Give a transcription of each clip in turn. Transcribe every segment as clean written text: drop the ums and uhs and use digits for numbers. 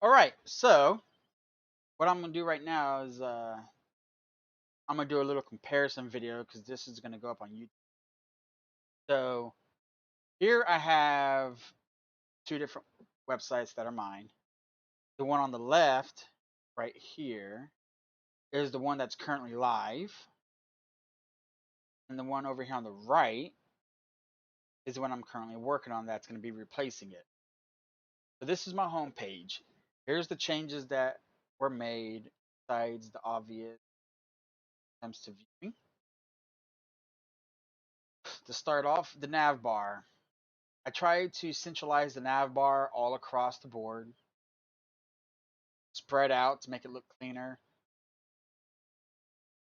All right, so what I'm gonna do right now is I'm gonna do a little comparison video because this is gonna go up on YouTube. So here I have two different websites that are mine. The one on the left, right here, is the one that's currently live, and the one over here on the right is the one I'm currently working on that's gonna be replacing it. So this is my home page. Here's the changes that were made, besides the obvious when it comes to viewing. To start off, the nav bar. I tried to centralize the nav bar all across the board, spread out to make it look cleaner.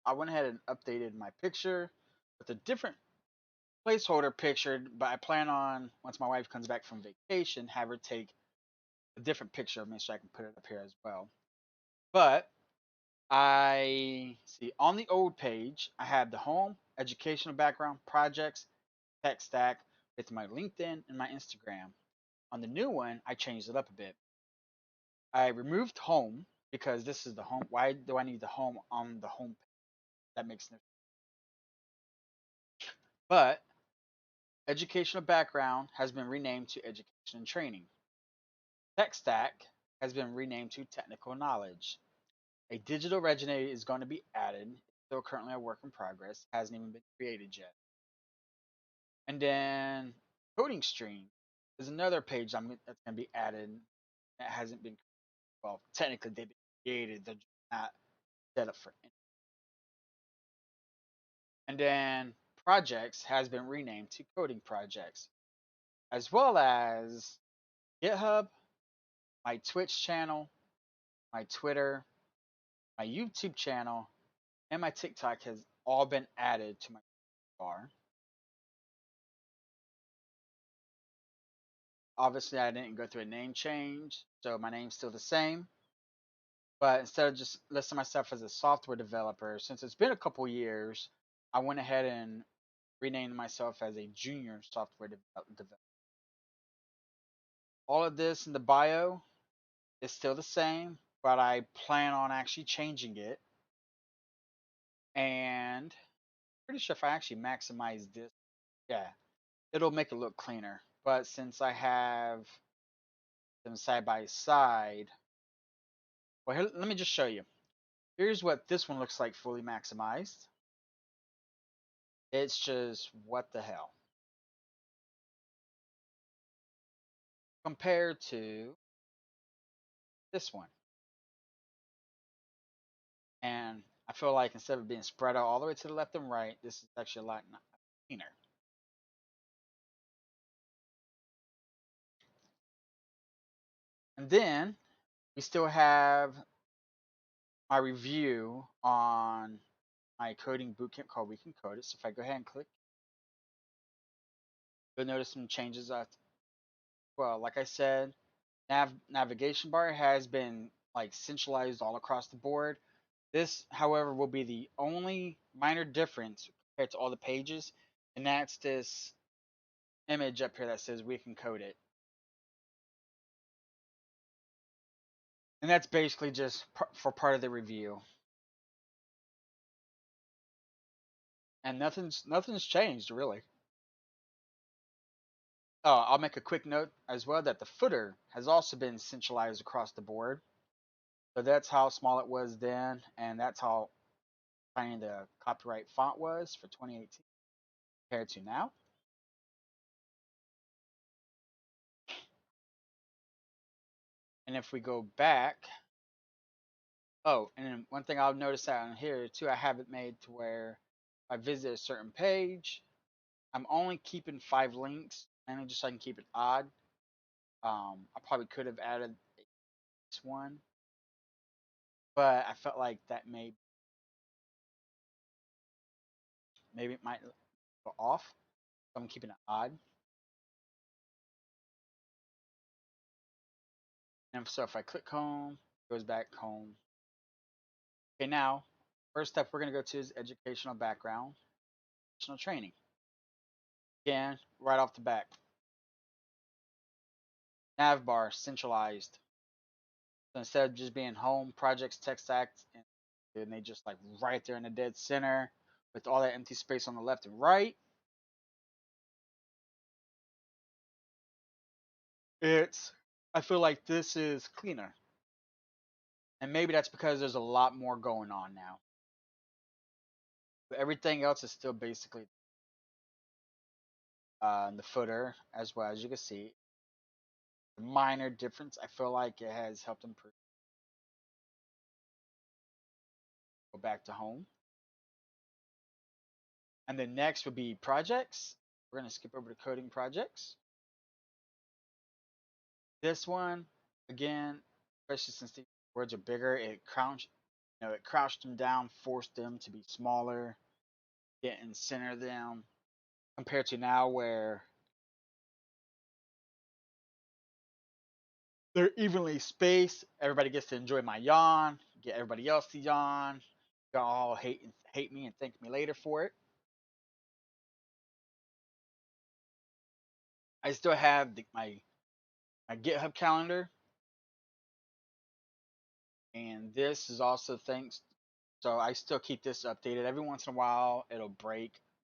I went ahead and updated my picture with a different placeholder picture, but I plan on, once my wife comes back from vacation, have her take a different picture of me so I can put it up here as well. But I see on the old page, I had the home, educational background, projects, tech stack with my LinkedIn and my Instagram. On the new one, I changed it up a bit. I removed home because this is the home. Why do I need the home on the home page? That makes no sense. But educational background has been renamed to education and training. Tech stack has been renamed to technical knowledge. A digital resume is going to be added. It's still currently a work in progress. Hasn't even been created yet. And then coding stream is another page that's going to be added. That hasn't been, well, technically they've been created. They're just not set up for. And then projects has been renamed to coding projects, as well as GitHub, my Twitch channel, my Twitter, my YouTube channel, and my TikTok has all been added to my bar. Obviously, I didn't go through a name change, so my name's still the same. But instead of just listing myself as a software developer, since it's been a couple years, I went ahead and renamed myself as a junior software developer. All of this in the bio is still the same, but I plan on actually changing it. And pretty sure if I actually maximize this, yeah, it'll make it look cleaner. But since I have them side by side, well, here, let me just show you. Here's what this one looks like fully maximized. It's just what the hell compared to this one. And I feel like instead of being spread out all the way to the left and right, this is actually a lot cleaner. And then we still have my review on my coding bootcamp called We Can Code It. So if I go ahead and click, you'll notice some changes. Well, like I said, navigation bar has been like centralized all across the board. This, however, will be the only minor difference compared to all the pages, and that's this image up here that says We Can Code It. And that's basically just for part of the review. And nothing's changed really. Oh, I'll make a quick note as well that the footer has also been centralized across the board. So that's how small it was then, and that's how tiny the copyright font was for 2018 compared to now. And if we go back, oh, and then one thing I'll notice out on here too, I have it made to where if I visit a certain page, I'm only keeping 5 links, and just so I can keep it odd. I probably could have added this one, but I felt like that maybe it might go off. So I'm keeping it odd. And so if I click home, it goes back home. Okay, now, first step we're going to go to is educational background, educational training. Again, right off the back. Nav bar, centralized. So instead of just being home, projects, tech stack, and they just like right there in the dead center with all that empty space on the left and right. It's I feel like this is cleaner. And maybe that's because there's a lot more going on now. But everything else is still basically in the footer, as well as you can see. A minor difference. I feel like it has helped improve. Go back to home. And then next would be projects. We're going to skip over to coding projects. This one, again, especially since the words are bigger, it crouched them down, forced them to be smaller, didn't center them, compared to now where they're evenly spaced. Everybody gets to enjoy my yawn, get everybody else to yawn. Y'all all hate me and thank me later for it. I still have my GitHub calendar, and this is also thanks. So I still keep this updated. Every once in a while, it'll break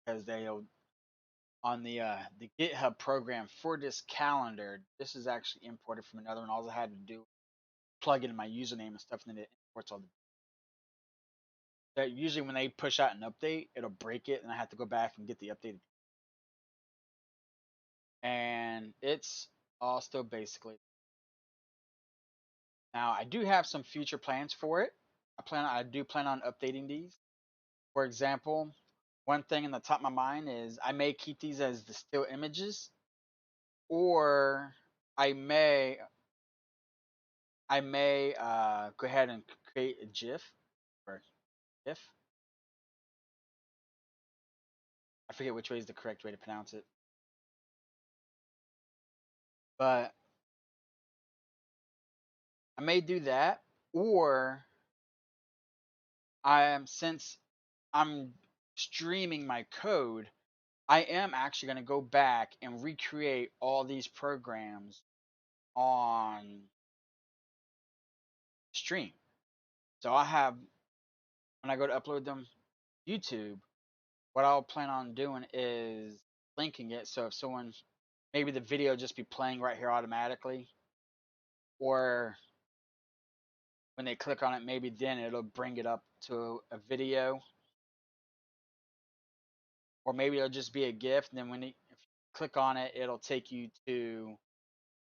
because they'll on the GitHub program for this calendar. This is actually imported from another one. All I had to do plug in my username and stuff, and then it imports all the. That usually when they push out an update, it'll break it, and I have to go back and get the updated. And it's all still basically. Now I do have some future plans for it. I do plan on updating these. For example, one thing in the top of my mind is I may keep these as the still images, or I may go ahead and create a GIF or GIF. I forget which way is the correct way to pronounce it, but I may do that, or since I'm streaming my code, I am actually going to go back and recreate all these programs on stream. So I have when I go to upload them YouTube, what I'll plan on doing is linking it. So if someone maybe the video just be playing right here automatically, or when they click on it, maybe then it'll bring it up to a video, or maybe it'll just be a GIF. And then if you click on it, it'll take you to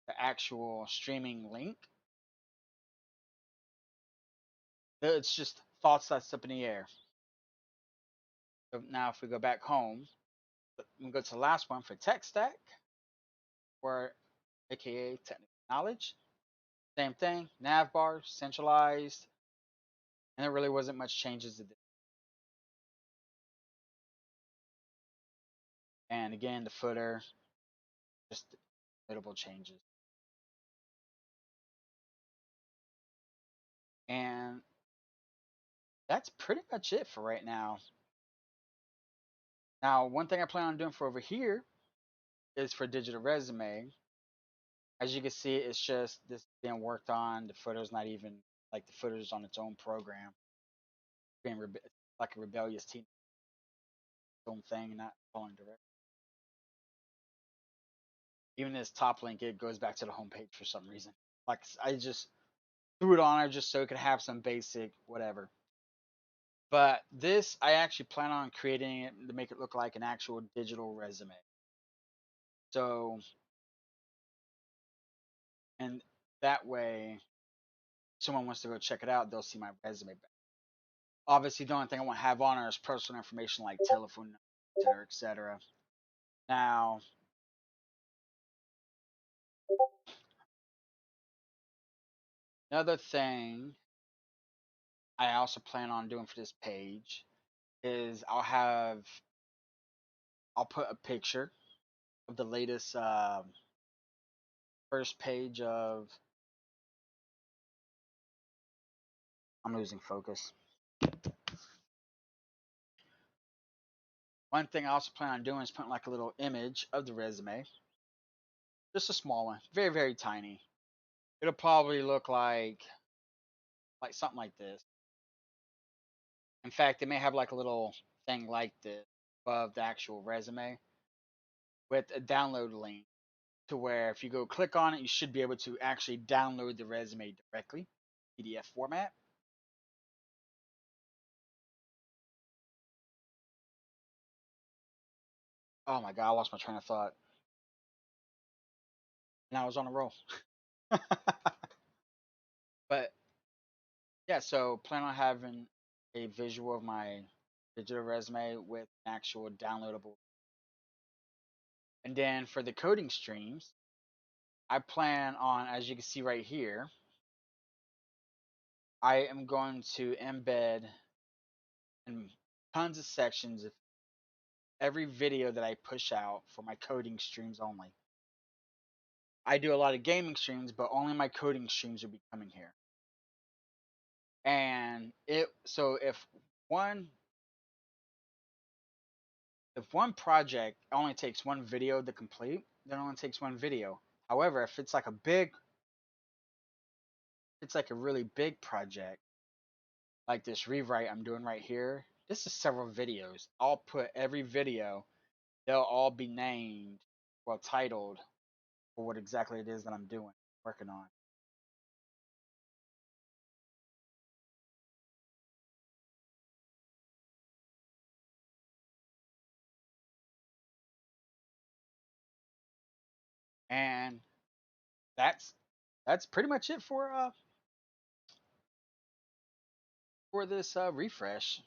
the actual streaming link. It's just thoughts that's up in the air. So now if we go back home, we go to the last one for tech stack, or aka technical knowledge. Same thing, nav bar, centralized, and there really wasn't much changes to this. And again, the footer, just notable changes. And that's pretty much it for right now. Now, one thing I plan on doing for over here is for digital resume. As you can see, it's just this being worked on. The footer's not even like the footer's on its own program, being like a rebellious teen, own thing, not following direct. Even this top link, it goes back to the homepage for some reason. Like I just threw it on there just so it could have some basic whatever. But this, I actually plan on creating it to make it look like an actual digital resume. So, and that way, someone wants to go check it out, they'll see my resume back. Obviously, the only thing I want to have on there is personal information like telephone number, etc. Now, another thing I also plan on doing for this page is I'll put a picture of the latest first page of. I'm losing focus. One thing I also plan on doing is putting like a little image of the resume, just a small one, very very tiny. it'll probably look like something like this. In fact, they may have like a little thing like this above the actual resume with a download link to where if you go click on it, you should be able to actually download the resume directly, PDF format. Oh my god, I lost my train of thought. And I was on a roll. But yeah, so plan on having a visual of my digital resume with an actual downloadable. And then for the coding streams, I plan on, as you can see right here, I am going to embed in tons of sections of every video that I push out for my coding streams only. I do a lot of gaming streams, but only my coding streams will be coming here. And it so one if one project only takes one video to complete, then it only takes one video. However, if it's like a really big project, like this rewrite I'm doing right here, this is several videos. I'll put every video, they'll all be named, well, titled for what exactly it is that I'm doing, working on. And that's that's pretty much it for this refresh.